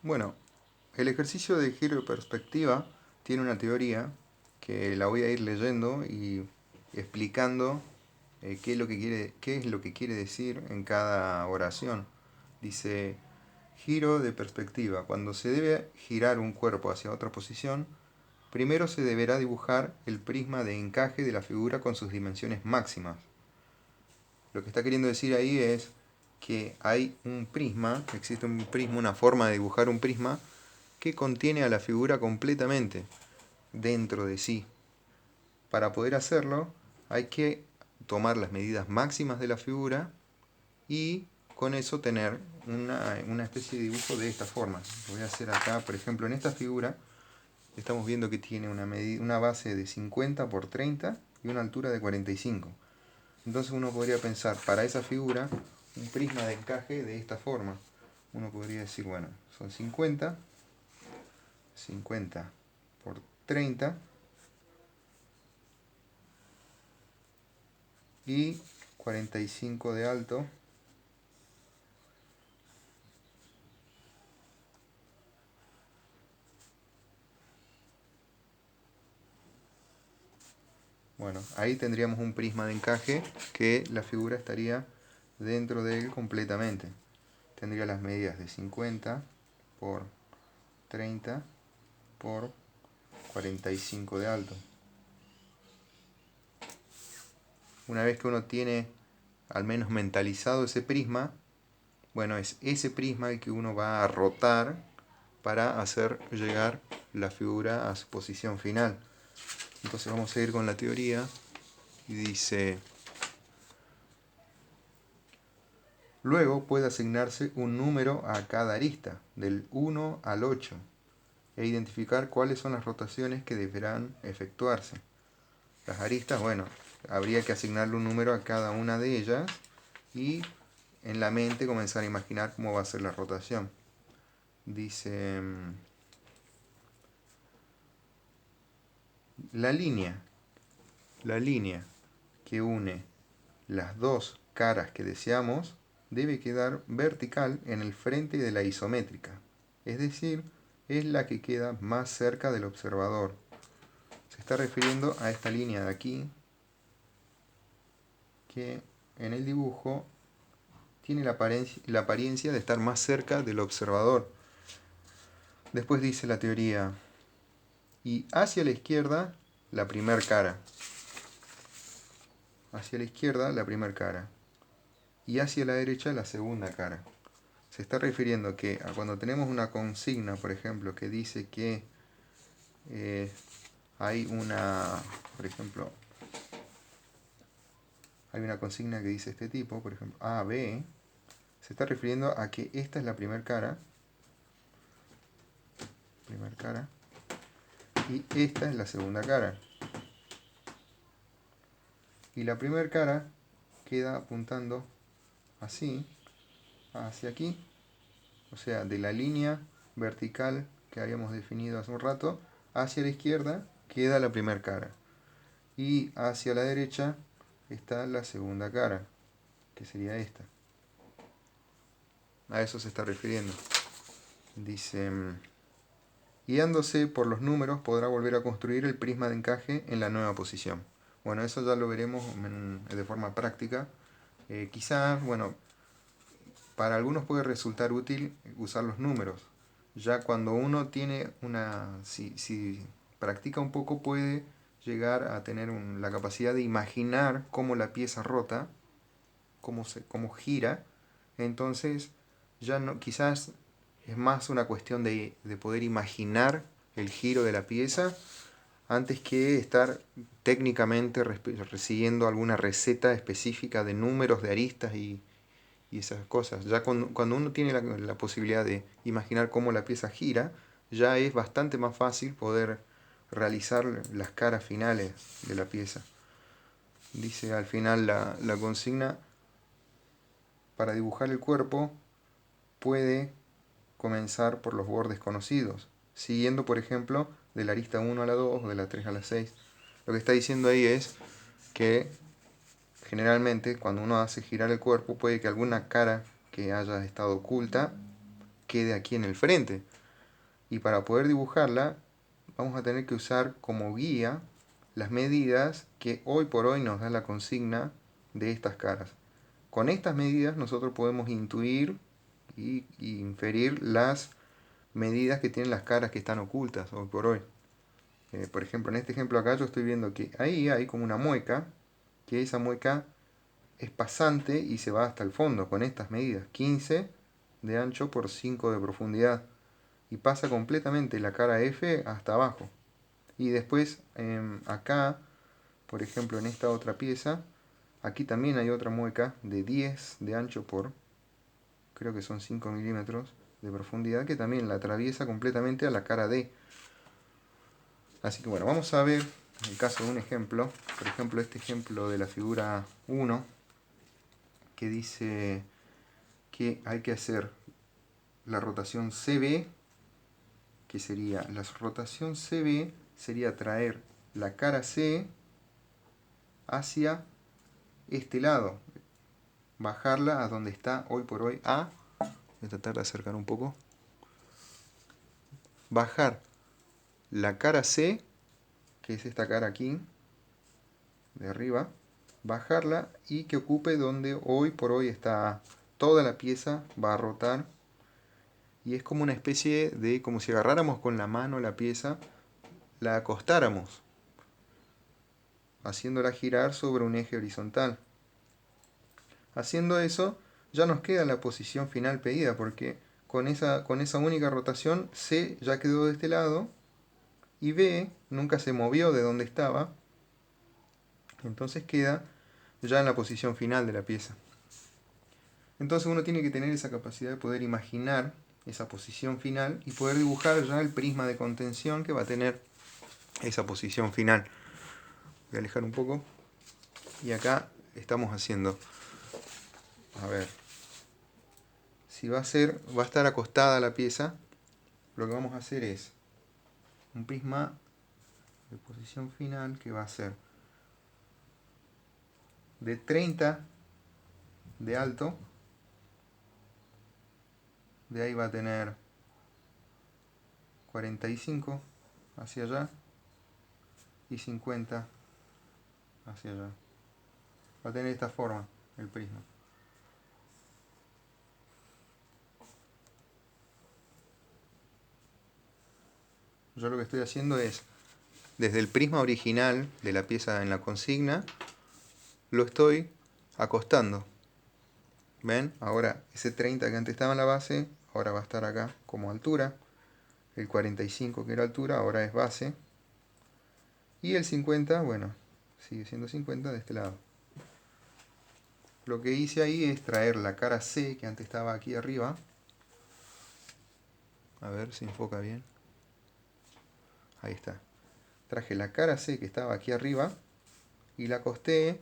Bueno, el ejercicio de giro de perspectiva tiene una teoría que la voy a ir leyendo y explicando qué es lo que quiere decir en cada oración. Dice, giro de perspectiva. Cuando se debe girar un cuerpo hacia otra posición, primero se deberá dibujar el prisma de encaje de la figura con sus dimensiones máximas. Lo que está queriendo decir ahí es que hay un prisma, existe un prisma, una forma de dibujar un prisma que contiene a la figura completamente dentro de sí. Para poder hacerlo hay que tomar las medidas máximas de la figura y con eso tener una especie de dibujo de esta forma. Lo voy a hacer acá, por ejemplo, en esta figura estamos viendo que tiene una base de 50 por 30 y una altura de 45. Entonces uno podría pensar para esa figura un prisma de encaje de esta forma. Uno podría decir, bueno, son 50 por 30 y 45 de alto. Bueno, ahí tendríamos un prisma de encaje que la figura estaría dentro de él completamente. Tendría las medidas de 50 por 30 por 45 de alto. Una vez que uno tiene al menos mentalizado ese prisma, bueno, es ese prisma el que uno va a rotar para hacer llegar la figura a su posición final. Entonces vamos a ir con la teoría y dice, luego puede asignarse un número a cada arista, del 1 al 8, e identificar cuáles son las rotaciones que deberán efectuarse. Las aristas, bueno, habría que asignarle un número a cada una de ellas y en la mente comenzar a imaginar cómo va a ser la rotación. Dice, la línea que une las dos caras que deseamos debe quedar vertical en el frente de la isométrica, es decir, es la que queda más cerca del observador. Se está refiriendo a esta línea de aquí, que en el dibujo tiene la apariencia de estar más cerca del observador. Después dice la teoría, y hacia la izquierda la primer cara. Hacia la izquierda la primera cara. Y hacia la derecha la segunda cara. Se está refiriendo que cuando tenemos una consigna, por ejemplo, que dice que hay una, por ejemplo, hay una consigna que dice este tipo, por ejemplo, A, B, se está refiriendo a que esta es la primera cara, y esta es la segunda cara. Y la primera cara queda apuntando así, hacia aquí, o sea, de la línea vertical que habíamos definido hace un rato, hacia la izquierda queda la primera cara. Y hacia la derecha está la segunda cara, que sería esta. A eso se está refiriendo. Dice, guiándose por los números podrá volver a construir el prisma de encaje en la nueva posición. Bueno, eso ya lo veremos de forma práctica. Quizás, bueno, para algunos puede resultar útil usar los números. Ya cuando uno tiene si practica un poco puede llegar a tener la capacidad de imaginar cómo la pieza rota, cómo gira. Entonces ya no, quizás es más una cuestión de poder imaginar el giro de la pieza antes que estar técnicamente siguiendo alguna receta específica de números, de aristas y esas cosas. Ya cuando uno tiene la posibilidad de imaginar cómo la pieza gira, ya es bastante más fácil poder realizar las caras finales de la pieza. Dice al final la consigna, para dibujar el cuerpo puede comenzar por los bordes conocidos, siguiendo por ejemplo de la arista 1 a la 2 o de la 3 a la 6. Lo que está diciendo ahí es que generalmente cuando uno hace girar el cuerpo puede que alguna cara que haya estado oculta quede aquí en el frente. Y para poder dibujarla, vamos a tener que usar como guía las medidas que hoy por hoy nos da la consigna de estas caras. Con estas medidas nosotros podemos intuir y inferir las medidas que tienen las caras que están ocultas hoy por hoy. Por ejemplo, en este ejemplo acá yo estoy viendo que ahí hay como una mueca, que esa mueca es pasante y se va hasta el fondo con estas medidas, 15 de ancho por 5 de profundidad, y pasa completamente la cara F hasta abajo. Y después acá, por ejemplo en esta otra pieza, aquí también hay otra mueca de 10 de ancho por, creo que son 5 milímetros de profundidad, que también la atraviesa completamente a la cara D. Así que bueno, vamos a ver el caso de un ejemplo. Por ejemplo, este ejemplo de la figura 1, que dice que hay que hacer la rotación CB, que sería, la rotación CB sería traer la cara C hacia este lado, bajarla a donde está hoy por hoy A. Voy a tratar de acercar un poco. Bajar la cara C, que es esta cara aquí, de arriba, bajarla y que ocupe donde hoy por hoy está A. Toda la pieza va a rotar y es como una especie de, como si agarráramos con la mano la pieza, la acostáramos, haciéndola girar sobre un eje horizontal. Haciendo eso, ya nos queda la posición final pedida, porque con esa única rotación, C ya quedó de este lado, y B nunca se movió de donde estaba, entonces queda ya en la posición final de la pieza. Entonces uno tiene que tener esa capacidad de poder imaginar esa posición final y poder dibujar ya el prisma de contención que va a tener esa posición final. Voy a alejar un poco. Y acá estamos haciendo, a ver, si va a estar acostada la pieza, lo que vamos a hacer es un prisma de posición final que va a ser de 30 de alto, de ahí va a tener 45 hacia allá y 50 hacia allá. Va a tener esta forma el prisma. Yo lo que estoy haciendo es, desde el prisma original de la pieza en la consigna, lo estoy acostando. ¿Ven? Ahora ese 30 que antes estaba en la base, ahora va a estar acá como altura. El 45 que era altura, ahora es base. Y el 50, bueno, sigue siendo 50 de este lado. Lo que hice ahí es traer la cara C, que antes estaba aquí arriba. A ver si enfoca bien. Ahí está. Traje la cara C que estaba aquí arriba y la acosté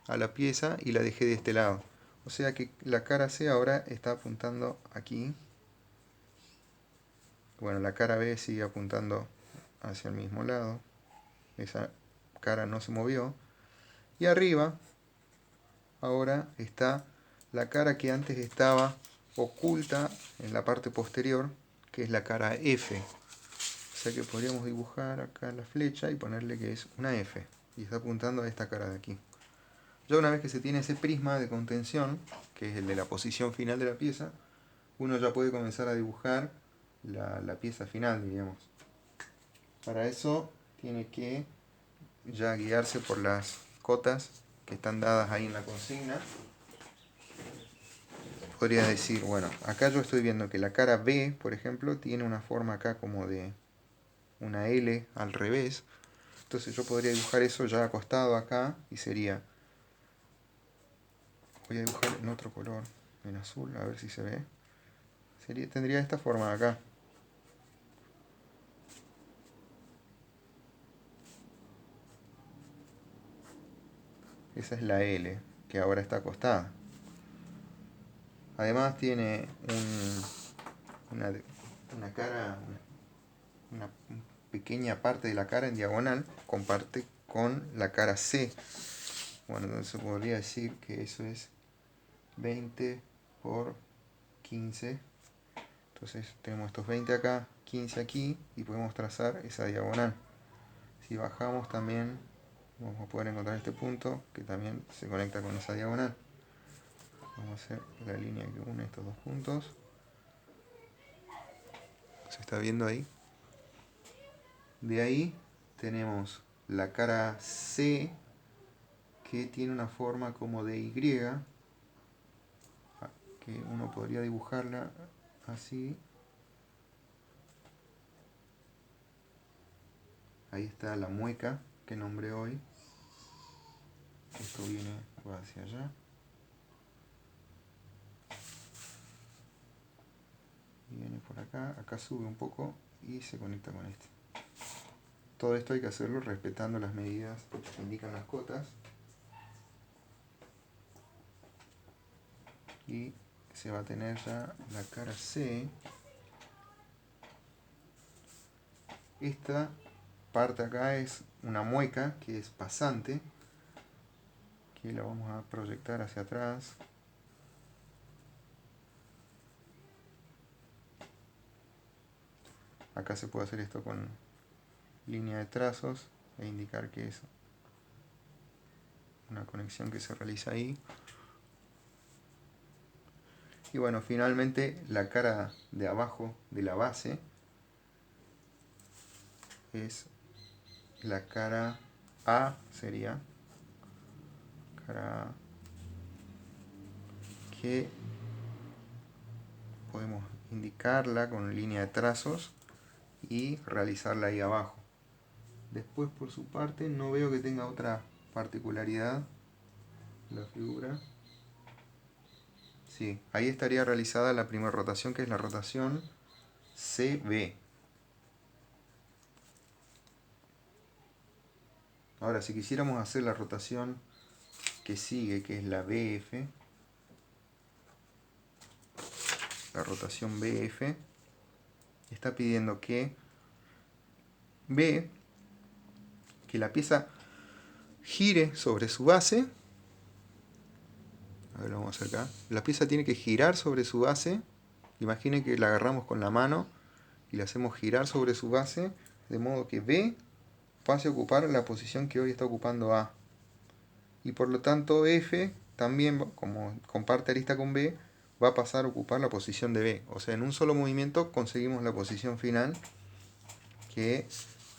a la pieza y la dejé de este lado. O sea que la cara C ahora está apuntando aquí. Bueno, la cara B sigue apuntando hacia el mismo lado. Esa cara no se movió. Y arriba ahora está la cara que antes estaba oculta en la parte posterior, que es la cara F. O sea que podríamos dibujar acá la flecha y ponerle que es una F. Y está apuntando a esta cara de aquí. Ya una vez que se tiene ese prisma de contención, que es el de la posición final de la pieza, uno ya puede comenzar a dibujar la pieza final, digamos. Para eso tiene que ya guiarse por las cotas que están dadas ahí en la consigna. Podría decir, bueno, acá yo estoy viendo que la cara B, por ejemplo, tiene una forma acá como de una L al revés. Entonces yo podría dibujar eso ya acostado acá y sería, voy a dibujar en otro color, en azul, a ver si se ve. Tendría esta forma acá. Esa es la L, que ahora está acostada. Además tiene una cara, una pequeña parte de la cara en diagonal, comparte con la cara C. Bueno, entonces podría decir que eso es 20 por 15 Entonces tenemos estos 20 acá, 15 aquí y podemos trazar esa diagonal. Si bajamos también vamos a poder encontrar este punto que también se conecta con esa diagonal. Vamos a hacer la línea que une estos dos puntos. ¿Se está viendo ahí? De ahí tenemos la cara C, que tiene una forma como de Y, que uno podría dibujarla así. Ahí está la mueca que nombré hoy. Esto va hacia allá. Viene por acá, acá sube un poco y se conecta con este. Todo esto hay que hacerlo respetando las medidas que indican las cotas. Y se va a tener ya la cara C. Esta parte acá es una mueca que es pasante, que la vamos a proyectar hacia atrás. Acá se puede hacer esto con línea de trazos e indicar que es una conexión que se realiza ahí. Y bueno, finalmente la cara de abajo de la base es la cara A, sería cara A, que podemos indicarla con línea de trazos y realizarla ahí abajo. Después, por su parte, no veo que tenga otra particularidad la figura. Sí, ahí estaría realizada la primera rotación, que es la rotación CB. Ahora, si quisiéramos hacer la rotación que sigue, que es la BF, la rotación BF, está pidiendo que que la pieza gire sobre su base. A ver, lo vamos a hacer acá. La pieza tiene que girar sobre su base. Imaginen que la agarramos con la mano y la hacemos girar sobre su base, de modo que B pase a ocupar la posición que hoy está ocupando A. Y por lo tanto F también, como comparte arista con B, va a pasar a ocupar la posición de B. O sea, en un solo movimiento conseguimos la posición final, que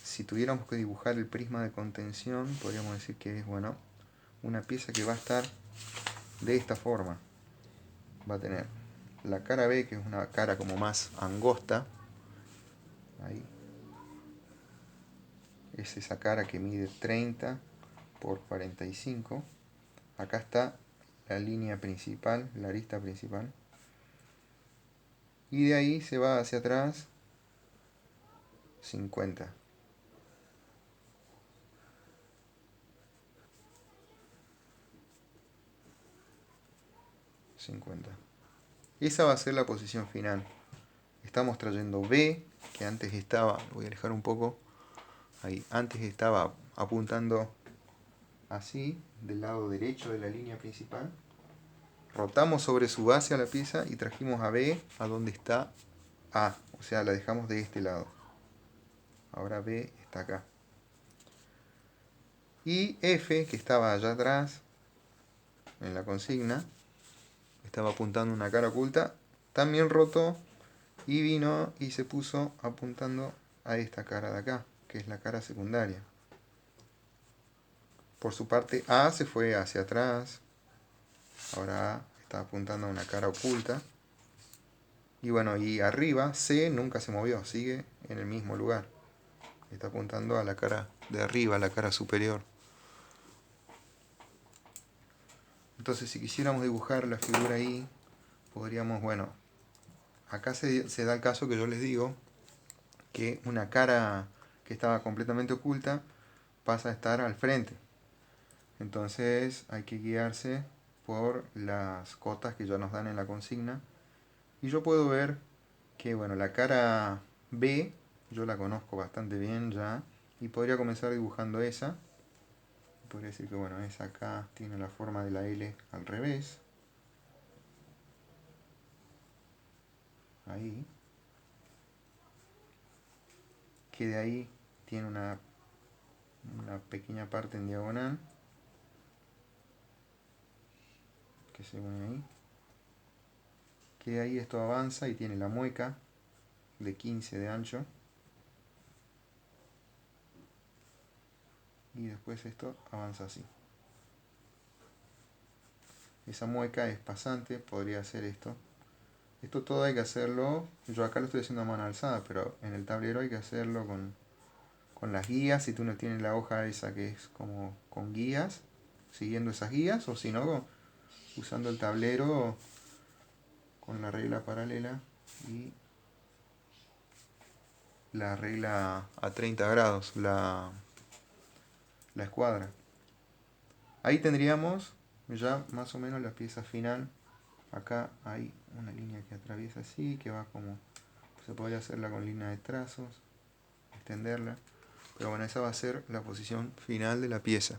si tuviéramos que dibujar el prisma de contención, podríamos decir que es, bueno, una pieza que va a estar de esta forma. Va a tener la cara B, que es una cara como más angosta. Ahí. Es esa cara que mide 30 por 45. Acá está la línea principal, la arista principal. Y de ahí se va hacia atrás 50. 50. Esa va a ser la posición final. Estamos trayendo B, que antes estaba, lo voy a alejar un poco, ahí, antes estaba apuntando así, del lado derecho de la línea principal. Rotamos sobre su base a la pieza y trajimos a B a donde está A, o sea, la dejamos de este lado. Ahora B está acá. Y F, que estaba allá atrás, en la consigna, estaba apuntando una cara oculta, también rotó y vino y se puso apuntando a esta cara de acá, que es la cara secundaria. Por su parte A se fue hacia atrás, ahora A está apuntando a una cara oculta. Y bueno, y arriba C nunca se movió, sigue en el mismo lugar. Está apuntando a la cara de arriba, a la cara superior. Entonces si quisiéramos dibujar la figura ahí, podríamos, bueno, acá se da el caso que yo les digo, que una cara que estaba completamente oculta pasa a estar al frente. Entonces hay que guiarse por las cotas que ya nos dan en la consigna. Y yo puedo ver que, bueno, la cara B yo la conozco bastante bien ya, y podría comenzar dibujando esa. Podría decir que, bueno, esa acá tiene la forma de la L al revés. Ahí. que de ahí tiene una pequeña parte en diagonal que se une ahí, que de ahí esto avanza y tiene la mueca de 15 de ancho, y después esto avanza así. Esa mueca es pasante, podría ser esto. Esto todo hay que hacerlo, yo acá lo estoy haciendo a mano alzada, pero en el tablero hay que hacerlo con las guías. Si tú no tienes la hoja esa que es como con guías, siguiendo esas guías, o si no, usando el tablero con la regla paralela y la regla a 30 grados, la escuadra. Ahí tendríamos ya más o menos la pieza final. Acá hay una línea que atraviesa así, que va como, se podría hacerla con línea de trazos, extenderla, pero bueno, esa va a ser la posición final de la pieza.